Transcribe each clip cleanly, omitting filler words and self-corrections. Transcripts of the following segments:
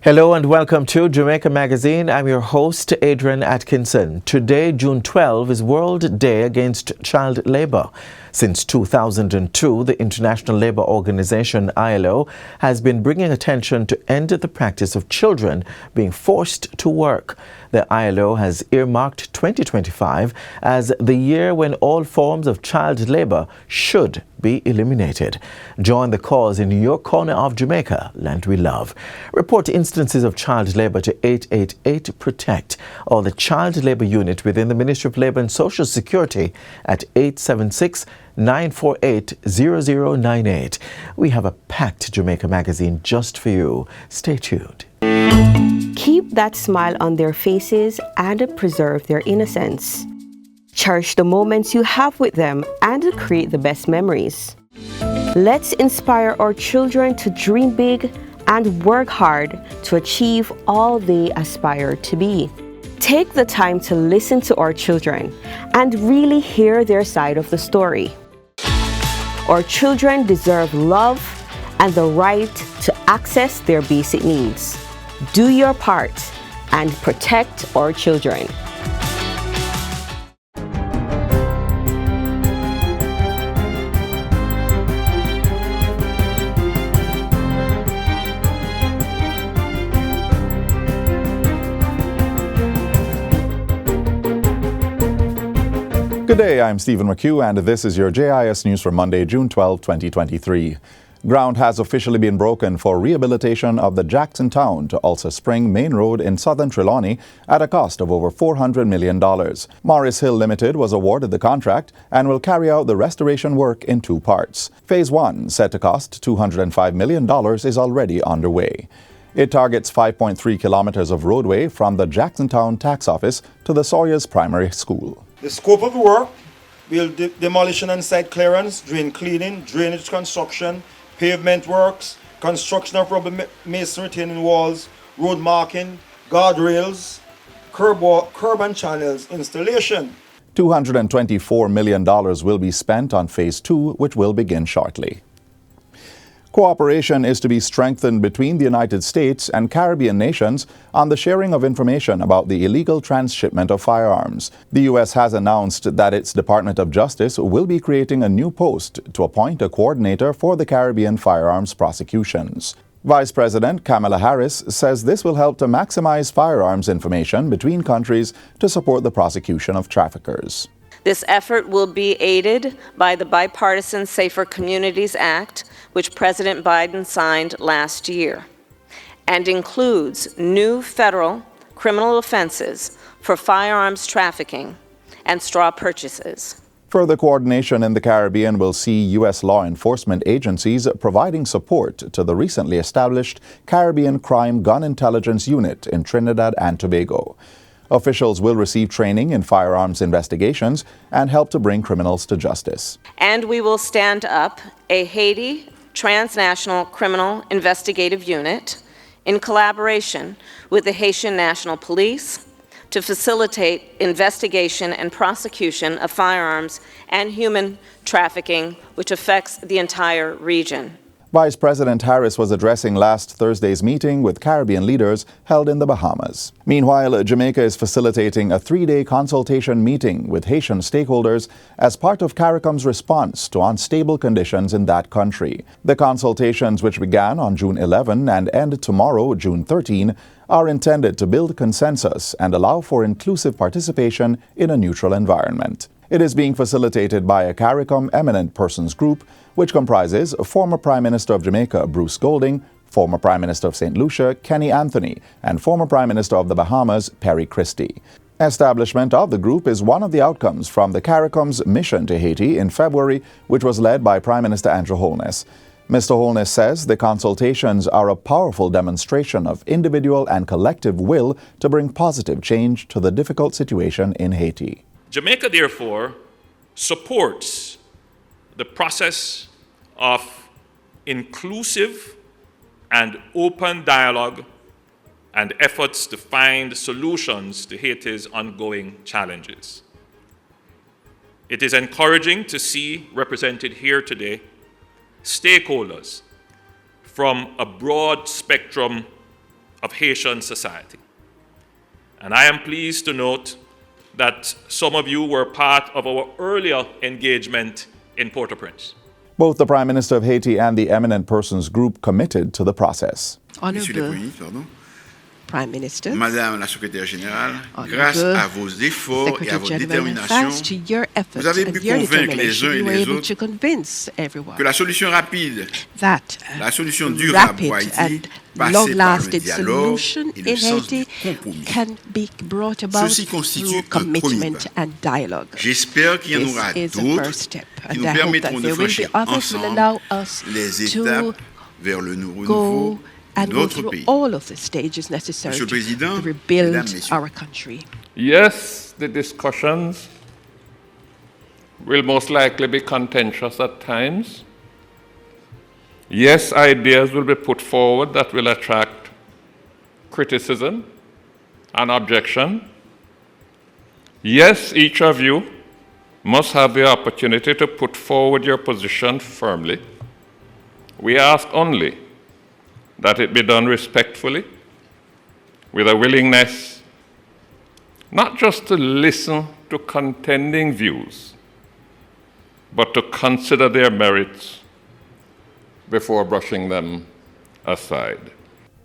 Hello and welcome to Jamaica Magazine. I'm your host, Adrian Atkinson. Today, June 12, is World Day Against Child Labor. Since 2002, the International Labour Organization, ILO, has been bringing attention to end the practice of children being forced to work. The ILO has earmarked 2025 as the year when all forms of child labour should be eliminated. Join the cause in your corner of Jamaica, land we love. Report instances of child labour to 888 Protect or the Child Labour Unit within the Ministry of Labour and Social Security at 876-948-0098. We have a packed Jamaica Magazine just for you. Stay tuned. Keep that smile on their faces and preserve their innocence. Cherish the moments you have with them and create the best memories. Let's inspire our children to dream big and work hard to achieve all they aspire to be. Take the time to listen to our children and really hear their side of the story. Our children deserve love and the right to access their basic needs. Do your part and protect our children. Good day, I'm Stephen McHugh, and this is your JIS News for Monday, June 12, 2023. Ground has officially been broken for rehabilitation of the Jacksontown to Ulster Spring Main Road in southern Trelawney at a cost of over $400 million. Morris Hill Limited was awarded the contract and will carry out the restoration work in two parts. Phase 1, set to cost $205 million, is already underway. It targets 5.3 kilometers of roadway from the Jacksontown Tax Office to the Sawyers Primary School. The scope of the work will demolition and site clearance, drain cleaning, drainage construction, pavement works, construction of rubber masonry retaining walls, road marking, guardrails, curb and channels installation. $224 million will be spent on Phase 2, which will begin shortly. Cooperation is to be strengthened between the United States and Caribbean nations on the sharing of information about the illegal transshipment of firearms. The U.S. has announced that its Department of Justice will be creating a new post to appoint a coordinator for the Caribbean firearms prosecutions. Vice President Kamala Harris says this will help to maximize firearms information between countries to support the prosecution of traffickers. This effort will be aided by the Bipartisan Safer Communities Act, which President Biden signed last year, and includes new federal criminal offenses for firearms trafficking and straw purchases. Further coordination in the Caribbean will see U.S. law enforcement agencies providing support to the recently established Caribbean Crime Gun Intelligence Unit in Trinidad and Tobago. Officials will receive training in firearms investigations and help to bring criminals to justice. And we will stand up a Haiti transnational criminal investigative unit in collaboration with the Haitian National Police to facilitate investigation and prosecution of firearms and human trafficking, which affects the entire region. Vice President Harris was addressing last Thursday's meeting with Caribbean leaders held in the Bahamas. Meanwhile, Jamaica is facilitating a 3-day consultation meeting with Haitian stakeholders as part of CARICOM's response to unstable conditions in that country. The consultations, which began on June 11 and end tomorrow, June 13, are intended to build consensus and allow for inclusive participation in a neutral environment. It is being facilitated by a CARICOM Eminent Persons Group, which comprises former Prime Minister of Jamaica, Bruce Golding, former Prime Minister of St. Lucia, Kenny Anthony, and former Prime Minister of the Bahamas, Perry Christie. Establishment of the group is one of the outcomes from the CARICOM's mission to Haiti in February, which was led by Prime Minister Andrew Holness. Mr. Holness says the consultations are a powerful demonstration of individual and collective will to bring positive change to the difficult situation in Haiti. Jamaica, therefore, supports the process of inclusive and open dialogue and efforts to find solutions to Haiti's ongoing challenges. It is encouraging to see represented here today stakeholders from a broad spectrum of Haitian society. And I am pleased to note that some of you were part of our earlier engagement in Port-au-Prince. Both the Prime Minister of Haiti and the Eminent Persons Group committed to the process. Honorable Prime Minister, Madame la Secrétaire Générale, grâce à vos efforts et à votre détermination, thanks to your efforts vous avez and pu your convaincre les uns determination, et you were les able autres to convince everyone que la solution rapide, that la solution durable rapid pour Haïti, and passait par le long-lasting dialogue solution et le in sens du Haiti compromis. can be brought about Ceci constitue through un premier commitment pas. and dialogue. J'espère qu'il y en aura This is a d'autres first step, qui and nous I hope permettront that de there will be franchir others will ensemble allow us les to étapes vers le renouveau go and de go notre through pays. all of the stages necessary Monsieur le Président, to rebuild Mesdames, Messieurs. our country. Yes, the discussions will most likely be contentious at times. Yes, ideas will be put forward that will attract criticism and objection. Yes, each of you must have the opportunity to put forward your position firmly. We ask only that it be done respectfully, with a willingness not just to listen to contending views, but to consider their merits before brushing them aside.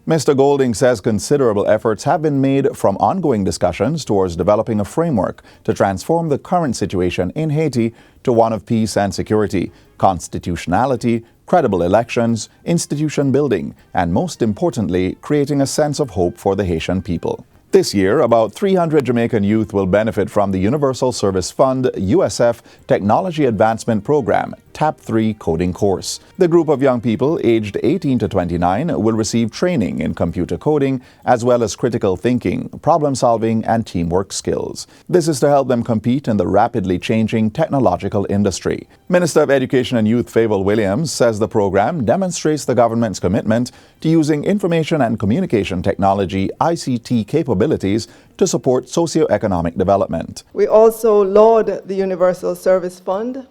Mr. Golding says considerable efforts have been made from ongoing discussions towards developing a framework to transform the current situation in Haiti to one of peace and security, constitutionality, credible elections, institution building, and most importantly, creating a sense of hope for the Haitian people. This year, about 300 Jamaican youth will benefit from the Universal Service Fund USF Technology Advancement Program TAP 3 coding course. The group of young people aged 18 to 29 will receive training in computer coding as well as critical thinking, problem solving, and teamwork skills. This is to help them compete in the rapidly changing technological industry. Minister of Education and Youth Fable Williams says the program demonstrates the government's commitment to using information and communication technology ICT capabilities to support socioeconomic development. We also laud the Universal Service Fund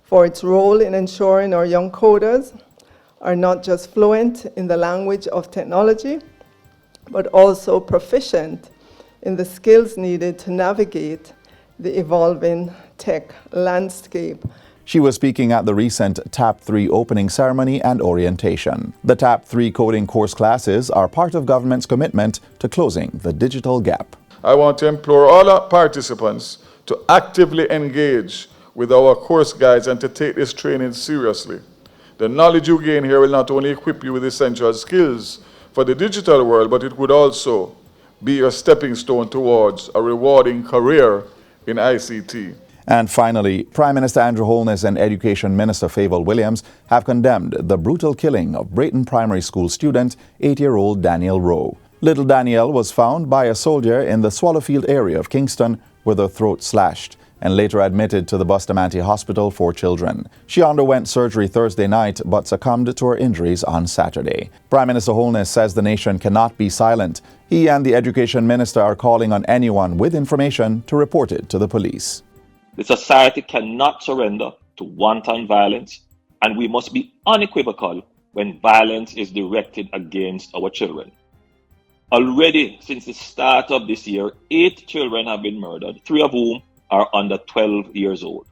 for its role in ensuring our young coders are not just fluent in the language of technology, but also proficient in the skills needed to navigate the evolving tech landscape. She was speaking at the recent TAP 3 opening ceremony and orientation. The TAP 3 coding course classes are part of government's commitment to closing the digital gap. I want to implore all our participants to actively engage with our course guides and to take this training seriously. The knowledge you gain here will not only equip you with essential skills for the digital world, but it would also be your stepping stone towards a rewarding career in ICT. And finally, Prime Minister Andrew Holness and Education Minister Fable Williams have condemned the brutal killing of Brayton Primary School student 8-year-old Danielle Rowe. Little Danielle was found by a soldier in the Swallowfield area of Kingston with her throat slashed and later admitted to the Bustamante Hospital for Children. She underwent surgery Thursday night but succumbed to her injuries on Saturday. Prime Minister Holness says the nation cannot be silent. He and the Education Minister are calling on anyone with information to report it to the police. The society cannot surrender to wanton violence, and we must be unequivocal when violence is directed against our children. Already, since the start of this year, 8 children have been murdered, 3 of whom are under 12 years old.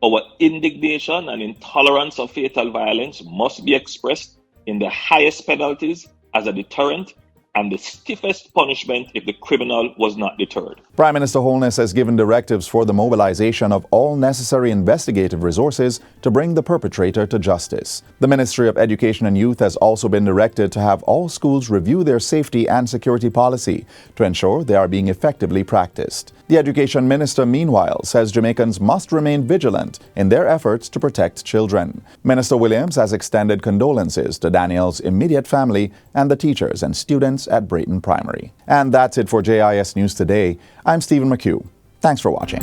Our indignation and intolerance of fatal violence must be expressed in the highest penalties as a deterrent and the stiffest punishment if the criminal was not deterred. Prime Minister Holness has given directives for the mobilization of all necessary investigative resources to bring the perpetrator to justice. The Ministry of Education and Youth has also been directed to have all schools review their safety and security policy to ensure they are being effectively practiced. The Education Minister, meanwhile, says Jamaicans must remain vigilant in their efforts to protect children. Minister Williams has extended condolences to Danielle's immediate family and the teachers and students at Brayton Primary. And that's it for JIS News Today. I'm Stephen McHugh. Thanks for watching.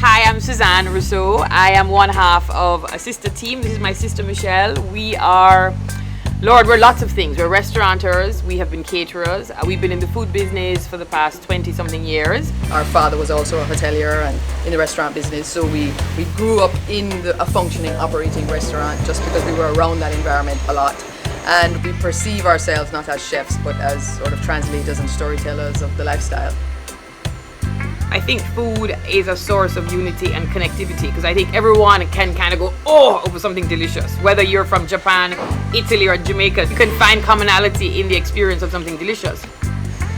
Hi, I'm Suzanne Rousseau. so. I am one half of a sister team. This is my sister Michelle. We are, Lord, we're lots of things. We're restaurateurs, we have been caterers, we've been in the food business for the past 20-something years. Our father was also a hotelier and in the restaurant business, so we grew up in a functioning, operating restaurant just because we were around that environment a lot. And we perceive ourselves not as chefs, but as sort of translators and storytellers of the lifestyle. I think food is a source of unity and connectivity because I think everyone can kind of go, oh, over something delicious. Whether you're from Japan, Italy, or Jamaica, you can find commonality in the experience of something delicious.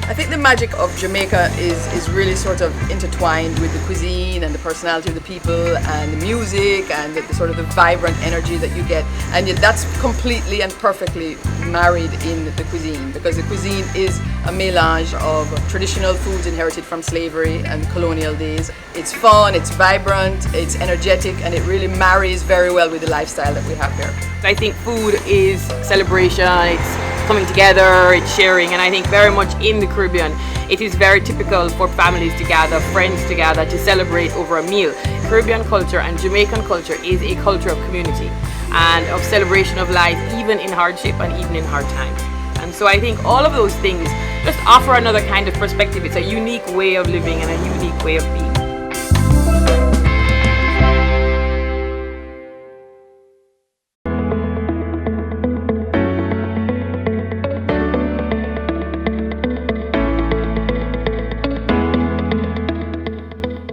I think the magic of Jamaica is really sort of intertwined with the cuisine and the personality of the people and the music and the sort of the vibrant energy that you get. And yet that's completely and perfectly married in the cuisine, because the cuisine is a melange of traditional foods inherited from slavery and colonial days. It's fun, it's vibrant, it's energetic, and it really marries very well with the lifestyle that we have here. I think food is celebration, it's coming together, it's sharing, and I think very much in the Caribbean, it is very typical for families to gather, friends to gather, to celebrate over a meal. Caribbean culture and Jamaican culture is a culture of community and of celebration of life, even in hardship and even in hard times. And so I think all of those things just offer another kind of perspective. It's a unique way of living and a unique way of being.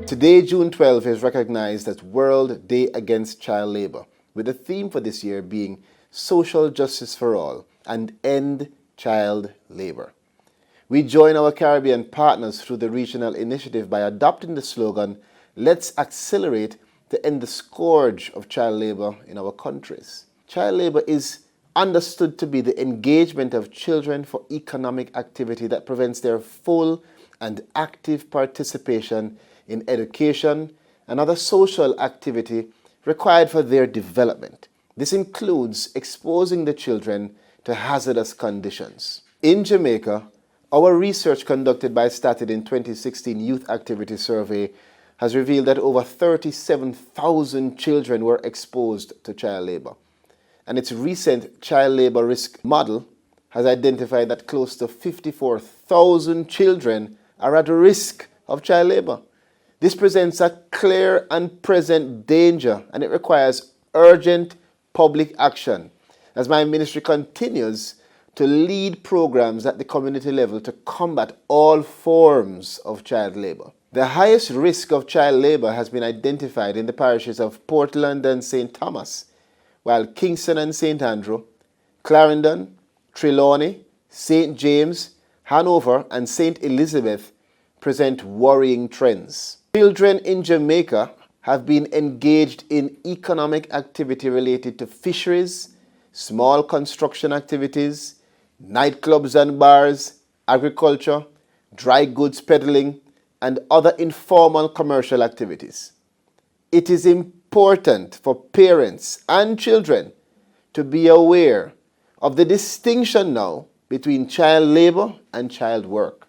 Today, June 12, is recognized as World Day Against Child Labor, with the theme for this year being Social Justice for All and End Child Labor. We join our Caribbean partners through the regional initiative by adopting the slogan, "Let's accelerate to end the scourge of child labor in our countries." Child labor is understood to be the engagement of children for economic activity that prevents their full and active participation in education and other social activity required for their development. This includes exposing the children to hazardous conditions. In Jamaica, our research conducted by Stated in 2016 Youth Activity Survey has revealed that over 37,000 children were exposed to child labor. And its recent child labor risk model has identified that close to 54,000 children are at risk of child labor. This presents a clear and present danger, and it requires urgent public action as my ministry continues to lead programs at the community level to combat all forms of child labor. The highest risk of child labor has been identified in the parishes of Portland and St. Thomas, while Kingston and St. Andrew, Clarendon, Trelawney, St. James, Hanover, and St. Elizabeth present worrying trends. Children in Jamaica have been engaged in economic activity related to fisheries, small construction activities, nightclubs and bars, agriculture, dry goods peddling, and other informal commercial activities. It is important for parents and children to be aware of the distinction now between child labor and child work.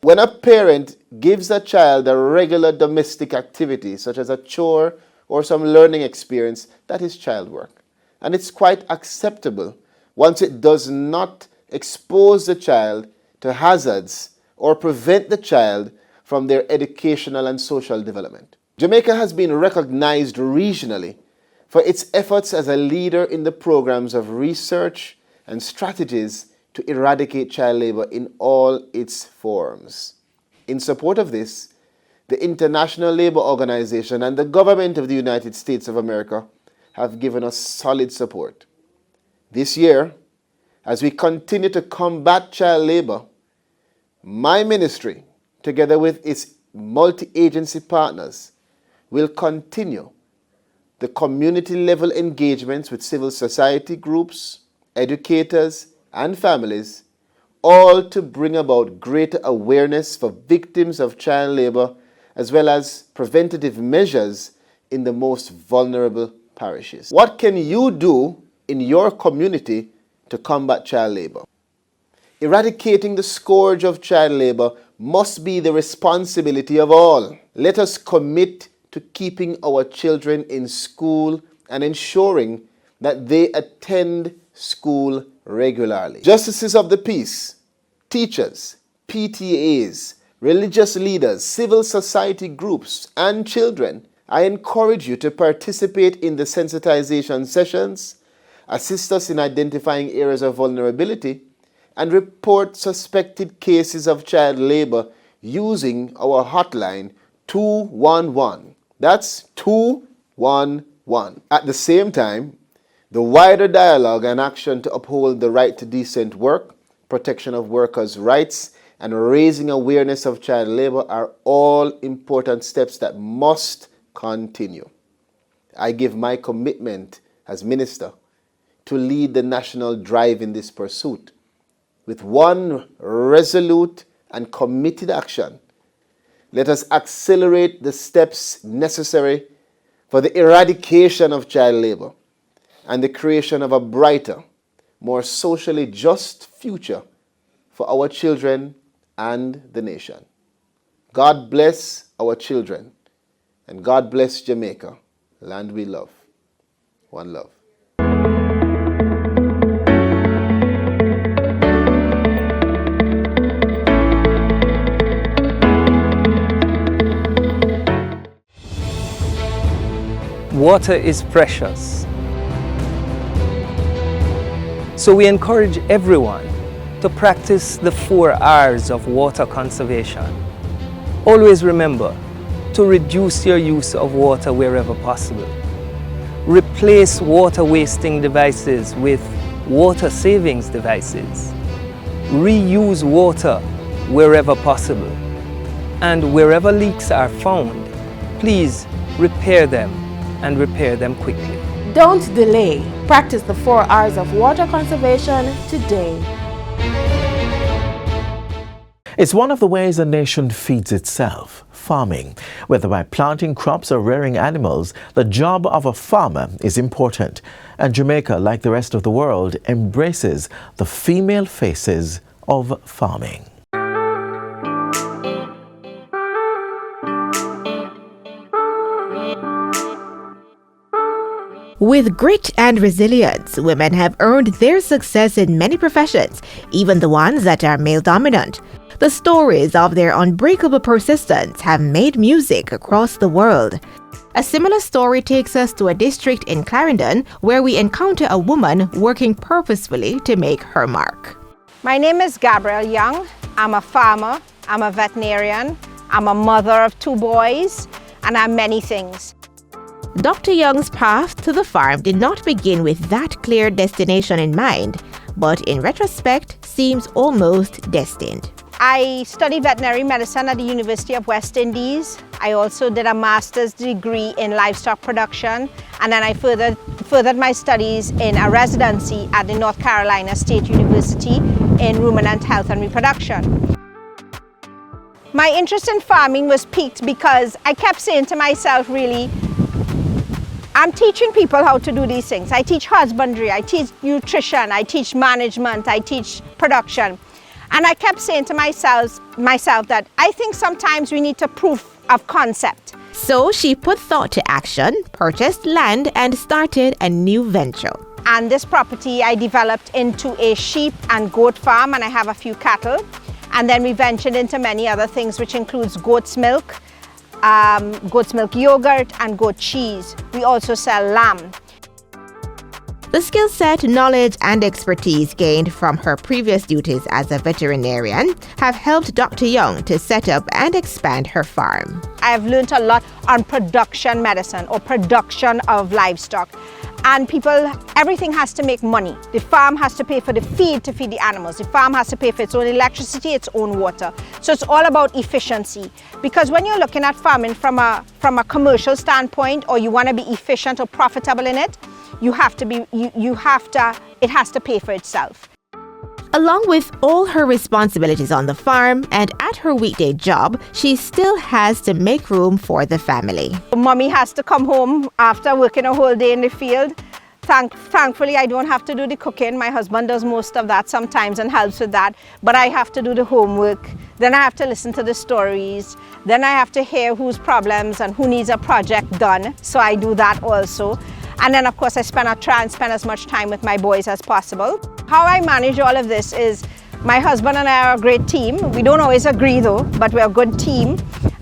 When a parent gives a child a regular domestic activity, such as a chore or some learning experience, that is child work. And it's quite acceptable once it does not expose the child to hazards or prevent the child from their educational and social development. Jamaica has been recognized regionally for its efforts as a leader in the programs of research and strategies to eradicate child labor in all its forms. In support of this, the International Labour Organization and the government of the United States of America have given us solid support. This year, as we continue to combat child labor, my ministry, together with its multi-agency partners, will continue the community-level engagements with civil society groups, educators, and families, all to bring about greater awareness for victims of child labor as well as preventative measures in the most vulnerable parishes. What can you do in your community to combat child labor? Eradicating the scourge of child labor must be the responsibility of all. Let us commit to keeping our children in school and ensuring that they attend school regularly. Justices of the peace, teachers, PTAs, religious leaders, civil society groups, and children, I encourage you to participate in the sensitization sessions, assist us in identifying areas of vulnerability, and report suspected cases of child labor using our hotline 211. That's 211. At the same time, the wider dialogue and action to uphold the right to decent work, protection of workers' rights, and raising awareness of child labor are all important steps that must continue. I give my commitment as minister to lead the national drive in this pursuit. With one resolute and committed action, let us accelerate the steps necessary for the eradication of child labor and the creation of a brighter, more socially just future for our children and the nation. God bless our children, and God bless Jamaica, land we love. One love. Water is precious. So we encourage everyone to practice the 4 R's of water conservation. Always remember to reduce your use of water wherever possible. Replace water wasting devices with water savings devices. Reuse water wherever possible. And wherever leaks are found, please repair them and repair them quickly. Don't delay. Practice the 4 R's of water conservation today. It's one of the ways a nation feeds itself, farming. Whether by planting crops or rearing animals, the job of a farmer is important. And Jamaica, like the rest of the world, embraces the female faces of farming. With grit and resilience, women have earned their success in many professions, even the ones that are male-dominant. The stories of their unbreakable persistence have made music across the world. A similar story takes us to a district in Clarendon where we encounter a woman working purposefully to make her mark. My name is Gabrielle Young. I'm a farmer, I'm a veterinarian, I'm a mother of 2 boys, and I'm many things. Dr. Young's path to the farm did not begin with that clear destination in mind, but in retrospect seems almost destined. I studied veterinary medicine at the University of West Indies. I also did a master's degree in livestock production, and then I furthered my studies in a residency at the North Carolina State University in ruminant health and reproduction. My interest in farming was piqued because I kept saying to myself, really, I'm teaching people how to do these things. I teach husbandry, I teach nutrition, I teach management, I teach production. And I kept saying to myself that I think sometimes we need to proof of concept. So she put thought to action, purchased land, and started a new venture. And this property I developed into a sheep and goat farm, and I have a few cattle. And then we ventured into many other things, which includes goat's milk yogurt, and goat cheese. We also sell lamb. The skill set, knowledge, and expertise gained from her previous duties as a veterinarian have helped Dr. Young to set up and expand her farm. I have learned a lot on production medicine or production of livestock. And everything has to make money. The farm has to pay for the feed to feed the animals. The farm has to pay for its own electricity, its own water. So it's all about efficiency. Because when you're looking at farming from a commercial standpoint, or you want to be efficient or profitable in it, it has to pay for itself. Along with all her responsibilities on the farm and at her weekday job, she still has to make room for the family. Mommy has to come home after working a whole day in the field. Thankfully, I don't have to do the cooking. My husband does most of that sometimes and helps with that. But I have to do the homework. Then I have to listen to the stories. Then I have to hear whose problems and who needs a project done. So I do that also. And then, of course, I try and spend as much time with my boys as possible. How I manage all of this is my husband and I are a great team. We don't always agree, though, but we're a good team.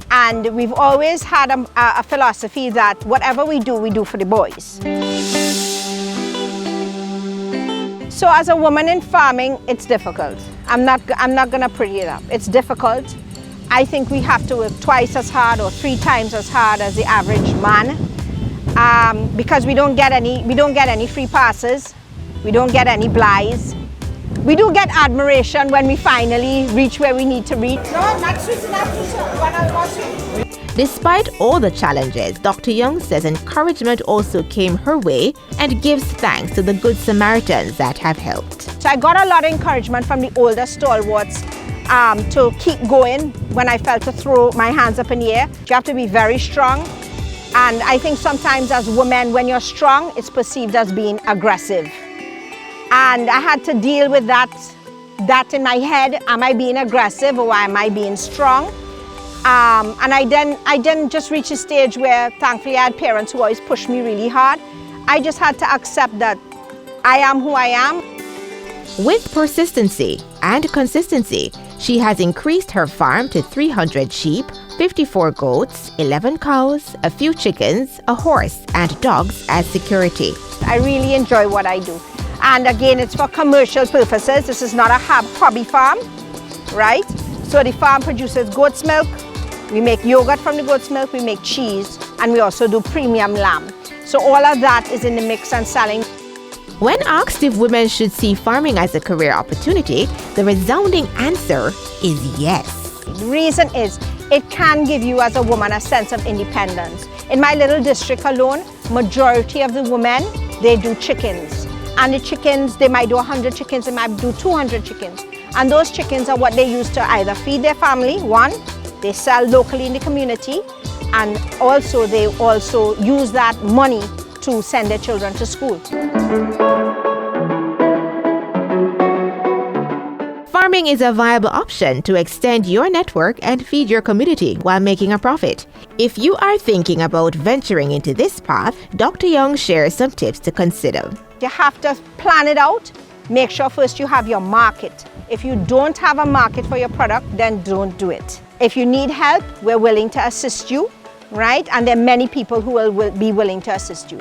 And we've always had a philosophy that whatever we do for the boys. So as a woman in farming, it's difficult. I'm not gonna pretty it up. It's difficult. I think we have to work twice as hard or 3 times as hard as the average man, because we don't get any free passes, we don't get any blighs. We do get admiration when we finally reach where we need to reach. No, not sweet, not sweet. Despite all the challenges, Dr. Young says encouragement also came her way and gives thanks to the Good Samaritans that have helped. So I got a lot of encouragement from the older stalwarts to keep going when I felt to throw my hands up in the air. You have to be very strong. And I think sometimes as women, when you're strong, it's perceived as being aggressive. And I had to deal with that in my head. Am I being aggressive or am I being strong? And I then just reached a stage where thankfully I had parents who always pushed me really hard. I just had to accept that I am who I am. With persistency and consistency, she has increased her farm to 300 sheep, 54 goats, 11 cows, a few chickens, a horse, and dogs as security. I really enjoy what I do. And again, it's for commercial purposes. This is not a hobby farm, right? So the farm produces goat's milk. We make yogurt from the goat's milk, we make cheese, and we also do premium lamb. So all of that is in the mix and selling. When asked if women should see farming as a career opportunity, the resounding answer is yes. The reason is it can give you as a woman a sense of independence. In my little district alone, majority of the women, they do chickens. And the chickens, they might do 100 chickens, they might do 200 chickens. And those chickens are what they use to either feed their family, one, they sell locally in the community, and also they also use that money to send their children to school. Farming is a viable option to extend your network and feed your community while making a profit. If you are thinking about venturing into this path, Dr. Young shares some tips to consider. You have to plan it out. Make sure first you have your market. If you don't have a market for your product, then don't do it. If you need help, we're willing to assist you, right? And there are many people who will be willing to assist you.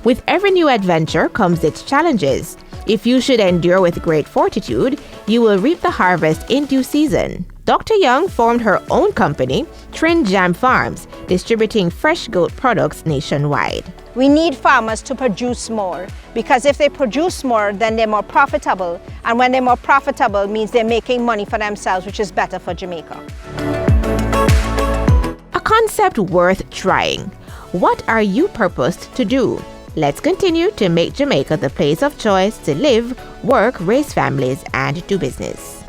With every new adventure comes its challenges. If you should endure with great fortitude, you will reap the harvest in due season. Dr. Young formed her own company, Trin Jam Farms, distributing fresh goat products nationwide. We need farmers to produce more, because if they produce more, then they're more profitable. And when they're more profitable, means they're making money for themselves, which is better for Jamaica. A concept worth trying. What are you purposed to do? Let's continue to make Jamaica the place of choice to live, work, raise families, and do business.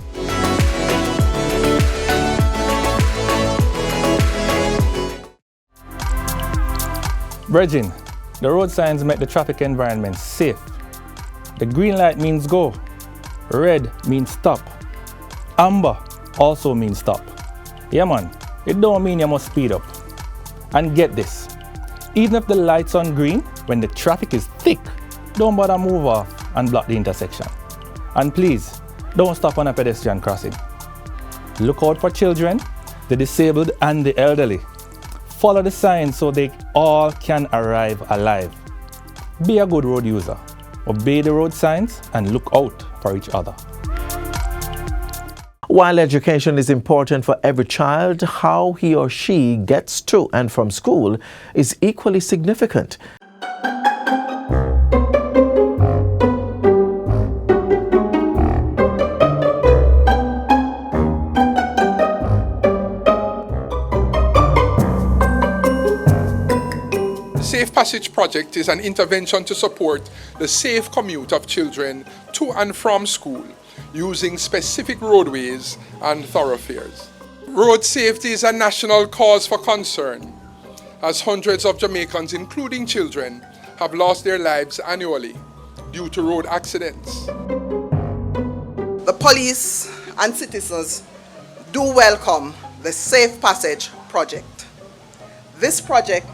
Brethren, the road signs make the traffic environment safe. The green light means go. Red means stop. Amber also means stop. Yeah man, it don't mean you must speed up. And get this, even if the light's on green, when the traffic is thick, don't bother move off and block the intersection. And please, don't stop on a pedestrian crossing. Look out for children, the disabled and the elderly. Follow the signs so they all can arrive alive. Be a good road user. Obey the road signs and look out for each other. While education is important for every child, how he or she gets to and from school is equally significant. Safe Passage Project is an intervention to support the safe commute of children to and from school using specific roadways and thoroughfares. Road safety is a national cause for concern, as hundreds of Jamaicans, including children, have lost their lives annually due to road accidents. The police and citizens do welcome the Safe Passage project. This project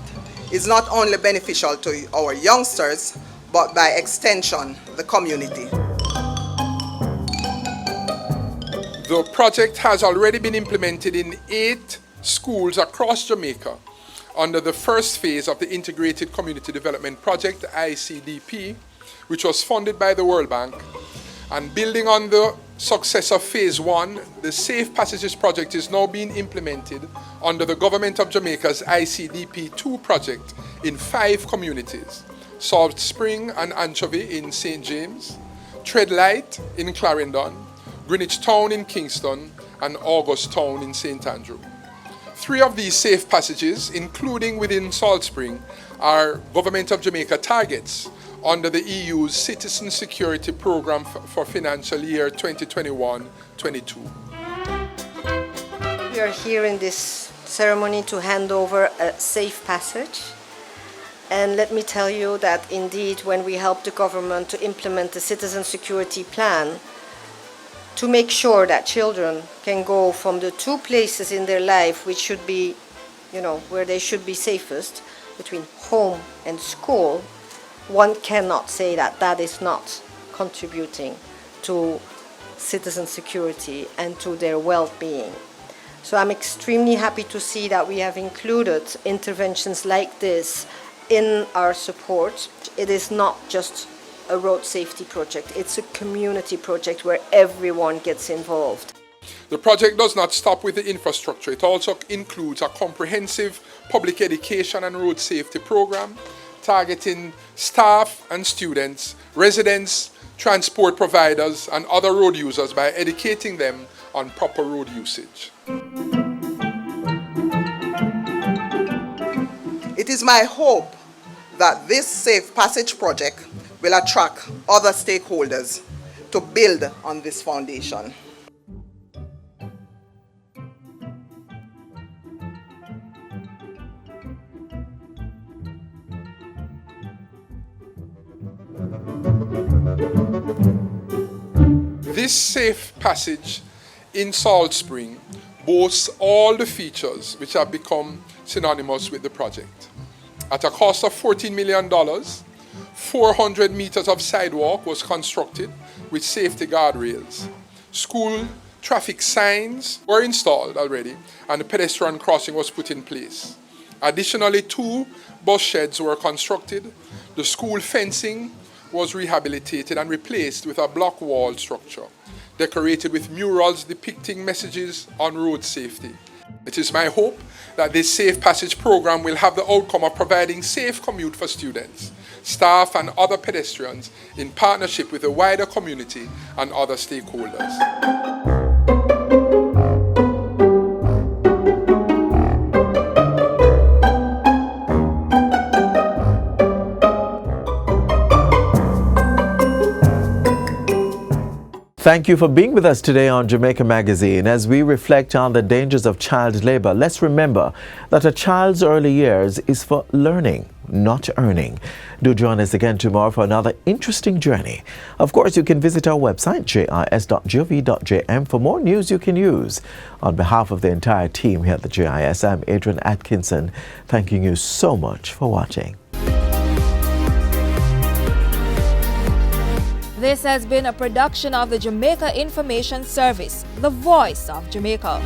is not only beneficial to our youngsters, but by extension, the community. The project has already been implemented in 8 schools across Jamaica under the first phase of the Integrated Community Development Project, ICDP, which was funded by the World Bank. And building on the success of Phase 1, the Safe Passages project is now being implemented under the Government of Jamaica's ICDP 2 project in 5 communities: Salt Spring and Anchovy in St. James, Treadlight in Clarendon, Greenwich Town in Kingston, and August Town in St. Andrew. 3 of these safe passages, including within Salt Spring, are Government of Jamaica targets under the EU's Citizen Security Program for financial year 2021-22. We are here in this ceremony to hand over a safe passage. And let me tell you that indeed, when we help the government to implement the Citizen Security Plan, to make sure that children can go from the 2 places in their life which should be, where they should be safest, between home and school, one cannot say that that is not contributing to citizen security and to their well-being. So I'm extremely happy to see that we have included interventions like this in our support. It is not just a road safety project, it's a community project where everyone gets involved. The project does not stop with the infrastructure. It also includes a comprehensive public education and road safety program targeting staff and students, residents, transport providers, and other road users by educating them on proper road usage. It is my hope that this Safe Passage project will attract other stakeholders to build on this foundation. This safe passage in Salt Spring boasts all the features which have become synonymous with the project. At a cost of $14 million, 400 meters of sidewalk was constructed with safety guardrails. School traffic signs were installed already, and a pedestrian crossing was put in place. Additionally, 2 bus sheds were constructed. The school fencing was rehabilitated and replaced with a block wall structure, decorated with murals depicting messages on road safety. It is my hope that this Safe Passage program will have the outcome of providing safe commute for students, staff, and other pedestrians in partnership with the wider community and other stakeholders. Thank you for being with us today on Jamaica Magazine. As we reflect on the dangers of child labor, let's remember that a child's early years is for learning, not earning. Do join us again tomorrow for another interesting journey. Of course, you can visit our website, jis.gov.jm, for more news you can use. On behalf of the entire team here at the JIS, I'm Adrian Atkinson, thanking you so much for watching. This has been a production of the Jamaica Information Service, the voice of Jamaica.